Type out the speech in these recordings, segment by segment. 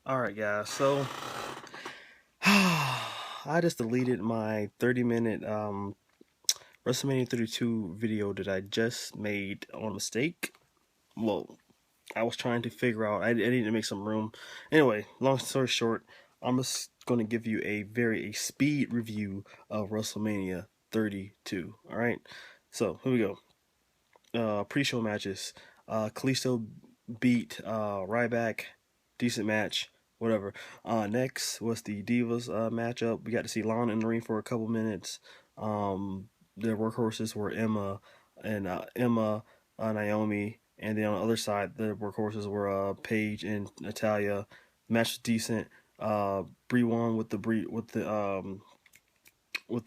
Alright, guys, so I just deleted my 30-minute WrestleMania 32 video that I just made on mistake. Well, I was trying to figure out, I needed to make some room. Anyway, long story short, I'm just going to give you a speed review of WrestleMania 32. Alright, so here we go. Pre-show matches. Kalisto beat Ryback. Decent match. Whatever. Next was the Divas matchup. We got to see Lana in the ring for a couple minutes. Their workhorses were Naomi, and then on the other side, the workhorses were Paige and Natalia. The match was decent. Bree won with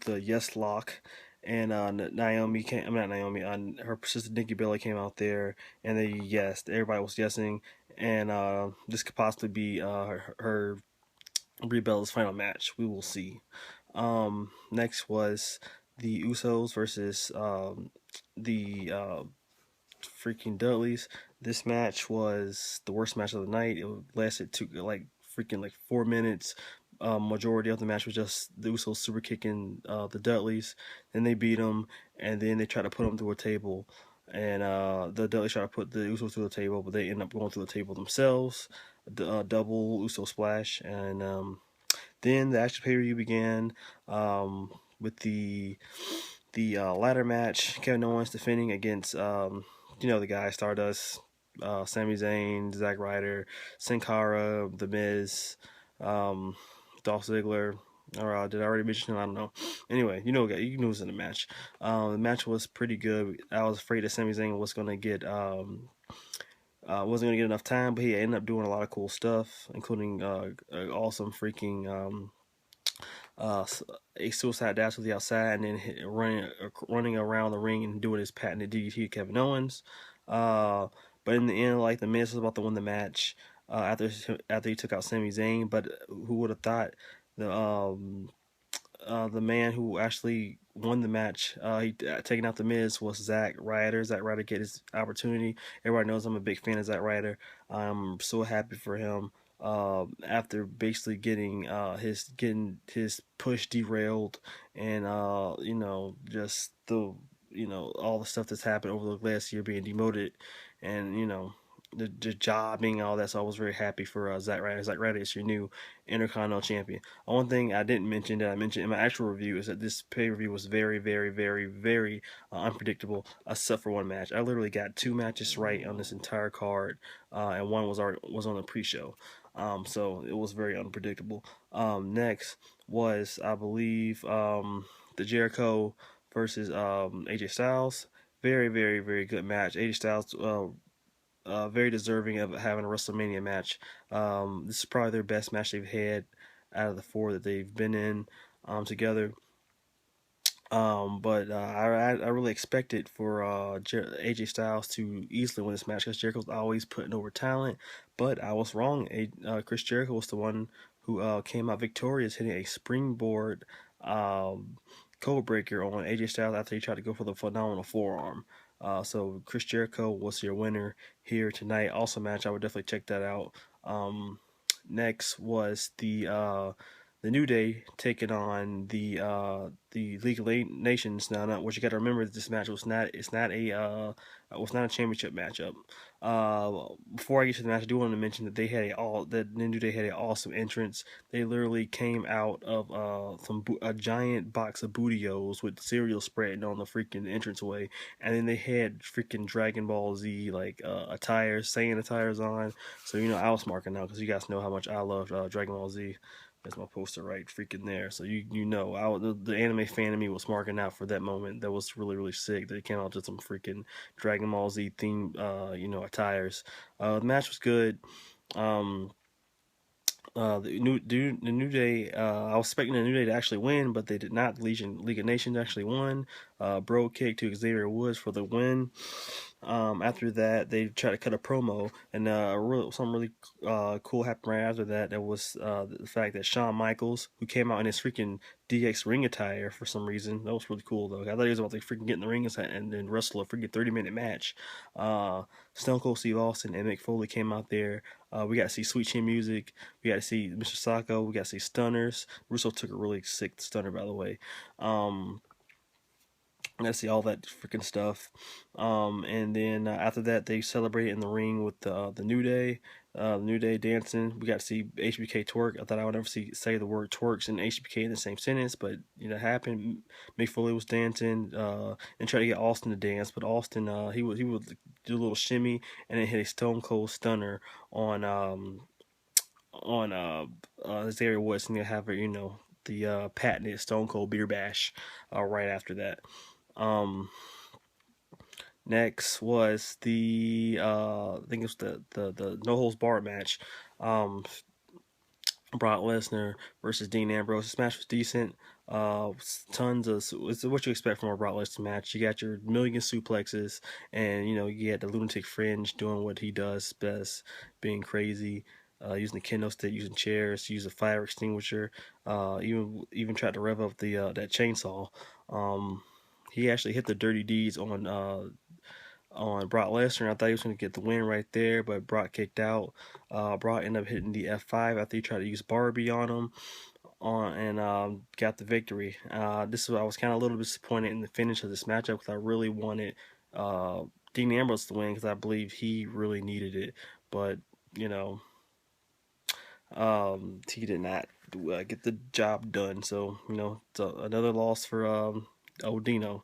the yes lock, and Naomi came. I'm not Naomi. Her sister Nikki Bella came out there, and they yesed. Everybody was yesing, and this could possibly be her Brie Bella's final match. We will see. Next was the Usos versus the freaking Dudleys. This match was the worst match of the night. It lasted like 4 minutes. Majority of the match was just the Usos super kicking the Dudleys. Then they beat them, and then they tried to put them through a table. And the Dudleys tried to put the Usos through the table, but they end up going through the table themselves. Double Uso splash, and then the actual pay-per-view began with the ladder match. Kevin Owens defending against the guy Stardust, Sami Zayn, Zack Ryder, Sin Cara, The Miz, Dolph Ziggler. Or did I already mention him? I don't know. Anyway, you knew it was in the match. The match was pretty good. I was afraid that Sami Zayn was gonna get wasn't gonna get enough time, but he ended up doing a lot of cool stuff, including awesome freaking a suicide dash to the outside, and then running around the ring and doing his patented DDT to Kevin Owens. But in the end, like, the Miz was about to win the match after he took out Sami Zayn. But who would have thought the man who actually won the match, he taking out the Miz, was Zack Ryder. Zack Ryder get his opportunity. Everybody knows I'm a big fan of Zack Ryder. I'm so happy for him. After basically getting his push derailed, and just all the stuff that's happened over the last year, being demoted, and the job being all that. So I was very happy for Zack Ryder. Zack Ryder is your new Intercontinental Champion. One thing I didn't mention that I mentioned in my actual review is that this pay-per-view was very, very, very, very unpredictable, except for one match. I literally got two matches right on this entire card, and one was on the pre-show. So it was very unpredictable. Next was, I believe, the Jericho versus AJ Styles. Very, very, very good match. AJ Styles, very deserving of having a WrestleMania match. This is probably their best match they've had out of the four that they've been in together. But I really expected for AJ Styles to easily win this match, because Jericho's always putting over talent. But I was wrong. Chris Jericho was the one who came out victorious, hitting a springboard code breaker on AJ Styles after he tried to go for the phenomenal forearm. So Chris Jericho was your winner here tonight. Awesome match. I would definitely check that out. Next was the New Day taking on the League of Nations. Now, what you got to remember is this match was not a championship matchup. Before I get to the match, I do want to mention that the New Day had an awesome entrance. They literally came out of a giant box of Bootios with cereal spreading on the freaking entranceway, and then they had freaking Dragon Ball Z attires, Saiyan attires on. So I was marking out, because you guys know how much I love Dragon Ball Z. That's my poster right freaking there. So the anime fan in me was marking out for that moment. That was really, really sick. They came out to some freaking Dragon Ball Z themed attires. The match was good. The New Day. I was expecting the New Day to actually win, but they did not. League of Nations actually won. Bro kick to Xavier Woods for the win. After that, they tried to cut a promo, and something really cool happened right after that. That was the fact that Shawn Michaels, who came out in his freaking DX ring attire for some reason, that was really cool though. I thought he was about to freaking get in the ring and then wrestle a freaking 30-minute match. Uh, Stone Cold Steve Austin and Mick Foley came out there. We got to see Sweet Chin Music. We got to see Mr. Sacco. We got to see Stunners. Russo took a really sick stunner, by the way. Um, I see all that freaking stuff. And then after that, they celebrated in the ring with the New Day. The New Day dancing. We got to see HBK twerk. I thought I would never say the word twerks and HBK in the same sentence, but it happened. Mick Foley was dancing and tried to get Austin to dance, but Austin he would do a little shimmy and then hit a Stone Cold Stunner on Xavier Woods, and they have the patented Stone Cold Beer Bash right after that. Um, Next was the I think it was the no holds barred match. Um, Brock Lesnar versus Dean Ambrose. This match was decent. Tons of it's what you expect from a Brock Lesnar match. You got your million suplexes, and you had the lunatic fringe doing what he does best, being crazy, using the kendo stick, using chairs, use a fire extinguisher. Even tried to rev up the that chainsaw. He actually hit the dirty deeds on Brock Lesnar. I thought he was going to get the win right there, but Brock kicked out. Brock ended up hitting the F5 after he tried to use Barbie on him and got the victory. This is I was kind of a little disappointed in the finish of this matchup because I really wanted uh, Dean Ambrose to win because I believe he really needed it, but you know he did not get the job done. So it's another loss for Odino.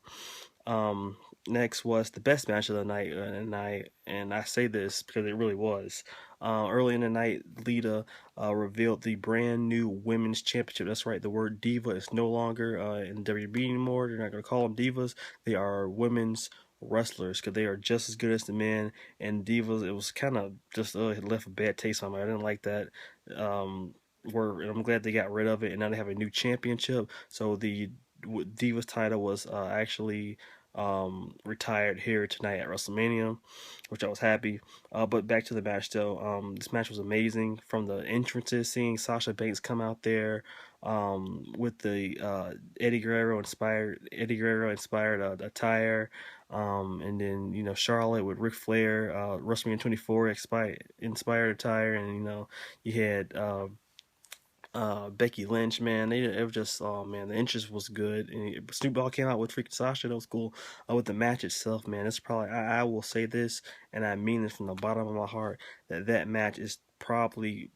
Um, Next was the best match of the night, and I say this because it really was. Early in the night, Lita revealed the brand new women's championship. That's right, the word diva is no longer in WWE anymore. They're not going to call them divas. They are women's wrestlers because they are just as good as the men. And divas, it was kind of just it left a bad taste on me. I didn't like that. And I'm glad they got rid of it, and now they have a new championship. So the Divas title was actually retired here tonight at Wrestlemania, which I was happy. But back to the match though. This match was amazing from the entrances, seeing Sasha Banks come out there with the Eddie Guerrero inspired attire. And then Charlotte with Ric Flair, WrestleMania 24 inspired attire, and you had Becky Lynch, man, it was just, oh man, the interest was good. And Snoop Dogg came out with freaking Sasha, that was cool. With the match itself, man, it's probably I will say this, and I mean this from the bottom of my heart, that match is probably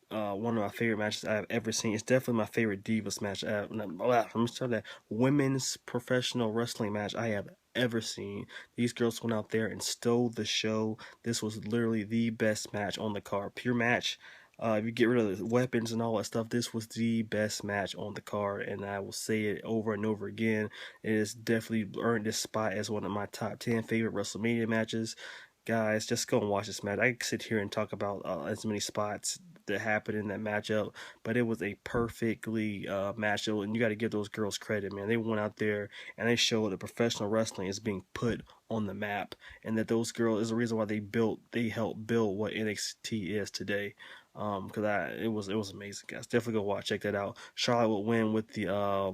one of my favorite matches I've ever seen. It's definitely my favorite Divas match. Let me start that women's professional wrestling match I have ever seen. These girls went out there and stole the show. This was literally the best match on the card. Pure match. If you get rid of the weapons and all that stuff, this was the best match on the card, and I will say it over and over again. It has definitely earned this spot as one of my top 10 favorite WrestleMania matches. Guys, just go and watch this match. I could sit here and talk about as many spots that happened in that matchup, but it was a perfectly matchup, and you got to give those girls credit, man. They went out there and they showed that professional wrestling is being put on the map, and that those girls is the reason why they helped build what NXT is today. Because it was amazing, guys. Definitely go check that out. Charlotte will win with the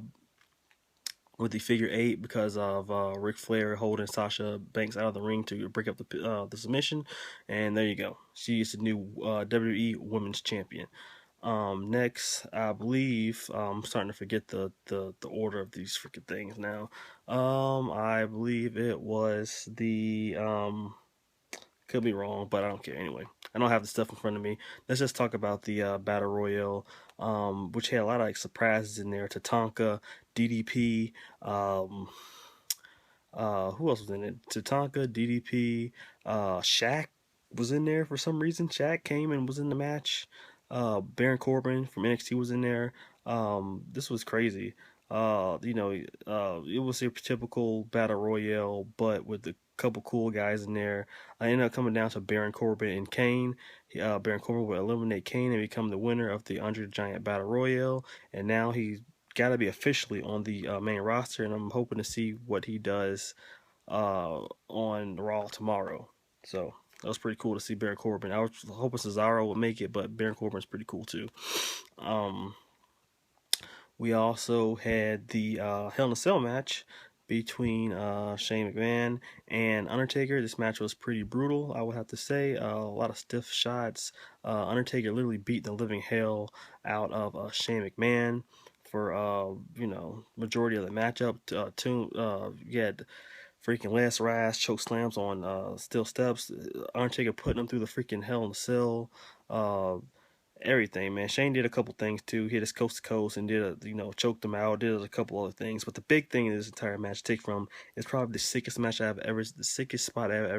figure eight because of Ric Flair holding Sasha Banks out of the ring to break up the submission, and there you go. She is the new WWE Women's Champion. Next, I believe I'm starting to forget the order of these freaking things now. I believe it was the could be wrong, but I don't care anyway. I don't have the stuff in front of me. Let's just talk about the Battle Royale, which had a lot of surprises in there. Tatanka, DDP, who else was in it? Tatanka, DDP, Shaq was in there for some reason. Shaq came and was in the match. Baron Corbin from NXT was in there. This was crazy. It was a typical battle royale, but with a couple cool guys in there. I ended up coming down to Baron Corbin and Kane. Baron Corbin would eliminate Kane and become the winner of the Andre the Giant Battle Royale, and now he's got to be officially on the main roster, and I'm hoping to see what he does on Raw tomorrow. So that was pretty cool to see Baron Corbin. I was hoping Cesaro would make it, but Baron Corbin's pretty cool too. Um, we also had the Hell in a Cell match between Shane McMahon and Undertaker. This match was pretty brutal, I would have to say. A lot of stiff shots. Undertaker literally beat the living hell out of Shane McMahon for majority of the matchup. You had freaking last rise choke slams on steel steps. Undertaker putting him through the freaking Hell in a Cell. Uh, Everything, man. Shane did a couple things too. Hit his coast to coast and choked him out. Did a couple other things, but the big thing in this entire match, take from, is probably the sickest spot I've ever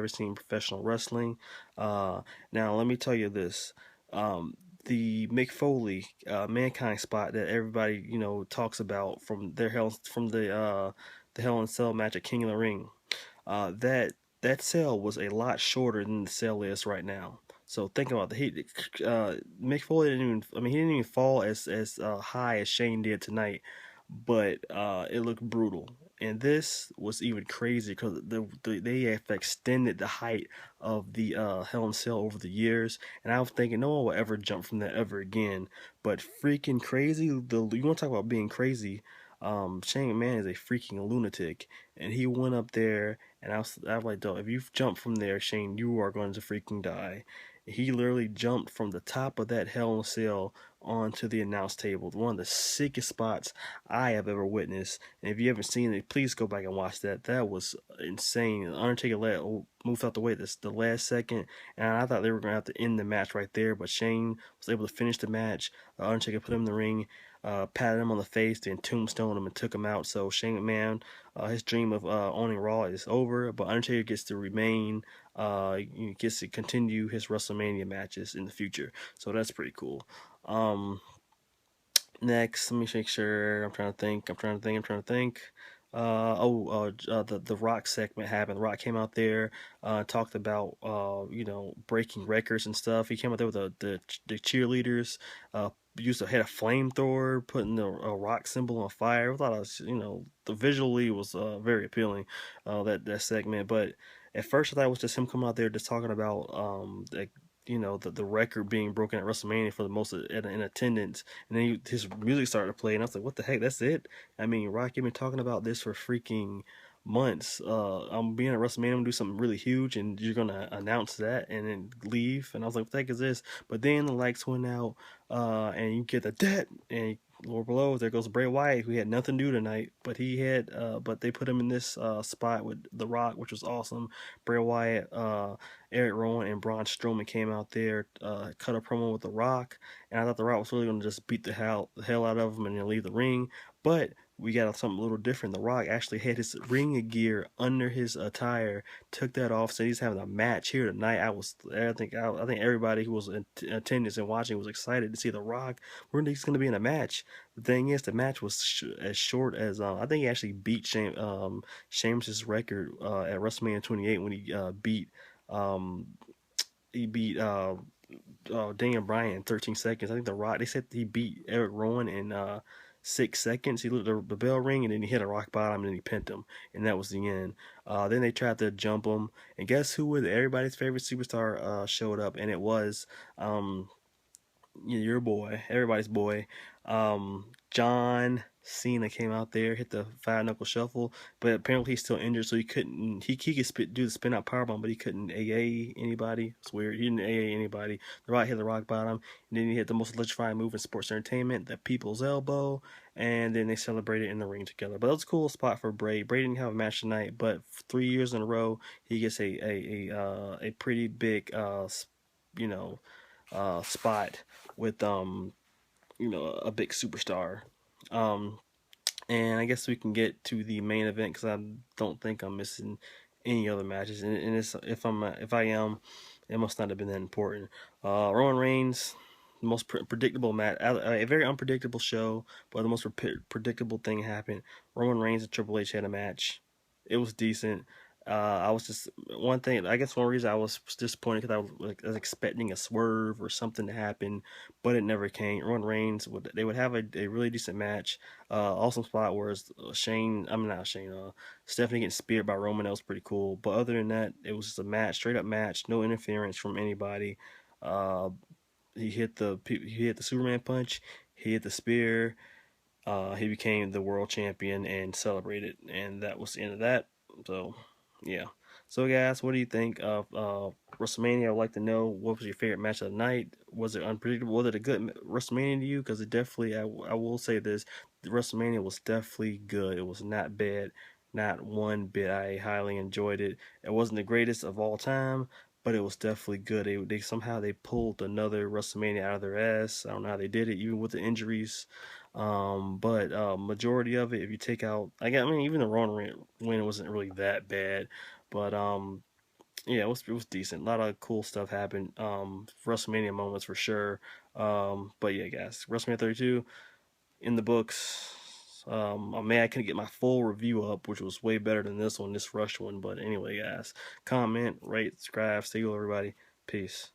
seen in professional wrestling. Now let me tell you this. The Mick Foley, Mankind spot that everybody talks about from the Hell in a Cell match at King of the Ring. That cell was a lot shorter than the cell is right now. So think about Mick Foley didn't even. I mean, he didn't even fall as high as Shane did tonight, but it looked brutal. And this was even crazy because they have extended the height of the Hell in a Cell over the years, and I was thinking no one will ever jump from that ever again. But freaking crazy! You want to talk about being crazy? Shane McMahon is a freaking lunatic, and he went up there, and I was like, "Dog, if you jump from there, Shane, you are going to freaking die." He literally jumped from the top of that Hell in a Cell onto the announce table. One of the sickest spots I have ever witnessed. And if you haven't seen it, please go back and watch that. That was insane. Undertaker moved out the way the last second, and I thought they were going to have to end the match right there, but Shane was able to finish the match. Undertaker put him in the ring, patted him on the face, then tombstoned him and took him out. So Shane McMahon, his dream of owning Raw is over, but Undertaker gets to remain, he gets to continue his WrestleMania matches in the future. So that's pretty cool. Next, let me make sure. I'm trying to think. The Rock segment happened. The Rock came out there, talked about breaking records and stuff. He came out there with the cheerleaders, had a flamethrower, putting the Rock symbol on fire. I thought it was, the visually was very appealing, that segment. But at first, I thought it was just him coming out there just talking about the record being broken at WrestleMania for the most in attendance, and then his music started to play, and I was like, "What the heck? That's it?" I mean, Rock, you've been talking about this for freaking months. I'm being at WrestleMania, I'm gonna do something really huge, and you're gonna announce that and then leave. And I was like, "What the heck is this?" But then the lights went out, and you get the dead, and lower below there goes Bray Wyatt, who had nothing to do tonight, but they put him in this spot with The Rock, which was awesome. Bray Wyatt, Eric Rowan, and Braun Strowman came out there, cut a promo with The Rock, and I thought The Rock was really going to just beat the hell out of him and then leave the ring, but we got something a little different. The Rock actually had his ring gear under his attire, took that off, said he's having a match here tonight. I think everybody who was in attendance and watching was excited to see The Rock. He's going to be in a match. The thing is, the match was as short as I think he actually beat Sheamus' record at WrestleMania 28 when um, he beat Daniel Bryan in 13 seconds. I think The Rock, they said he beat Eric Rowan in 6 seconds. He lit the bell ring, and then he hit a rock bottom, and then he pinned him, and that was the end. Then they tried to jump him, and guess who was everybody's favorite superstar showed up, and it was your boy, everybody's boy, John Cena came out there, hit the five knuckle shuffle, but apparently he's still injured, so he couldn't. He could do the spin out powerbomb, but he couldn't AA anybody. It's weird. He didn't AA anybody. The Rock hit the rock bottom, and then he hit the most electrifying move in sports entertainment, the People's Elbow, and then they celebrated in the ring together. But that was a cool spot for Bray. Bray didn't have a match tonight, but 3 years in a row, he gets a pretty big spot with a big superstar. Um, and I guess we can get to the main event because I don't think I'm missing any other matches. And if I am, it must not have been that important. Roman Reigns, the most predictable match, a very unpredictable show, but the most predictable thing happened. Roman Reigns and Triple H had a match. It was decent. I was just one thing. I guess one reason I was disappointed because I was expecting a swerve or something to happen, but it never came. Roman Reigns would have a really decent match. Awesome spot where Shane. I'm not Shane. Stephanie getting speared by Roman. That was pretty cool. But other than that, it was just a match, straight up match, no interference from anybody. Uh, he hit the Superman punch. He hit the spear. He became the world champion and celebrated, and that was the end of that. So, yeah. So, guys, what do you think of WrestleMania? I'd like to know what was your favorite match of the night. Was it unpredictable? Was it a good WrestleMania to you? Because it definitely, I will say this, the WrestleMania was definitely good. It was not bad, not one bit. I highly enjoyed it. It wasn't the greatest of all time, but it was definitely good. They somehow they pulled another WrestleMania out of their ass. I don't know how they did it, even with the injuries. But majority of it, if you take out, I mean, even the Roman win wasn't really that bad, but yeah, it was decent. A lot of cool stuff happened. WrestleMania moments for sure. But yeah, guys, WrestleMania 32 in the books. I mean, I couldn't get my full review up, which was way better than this one, this rushed one. But anyway, guys, comment, rate, subscribe, stay cool, everybody. Peace.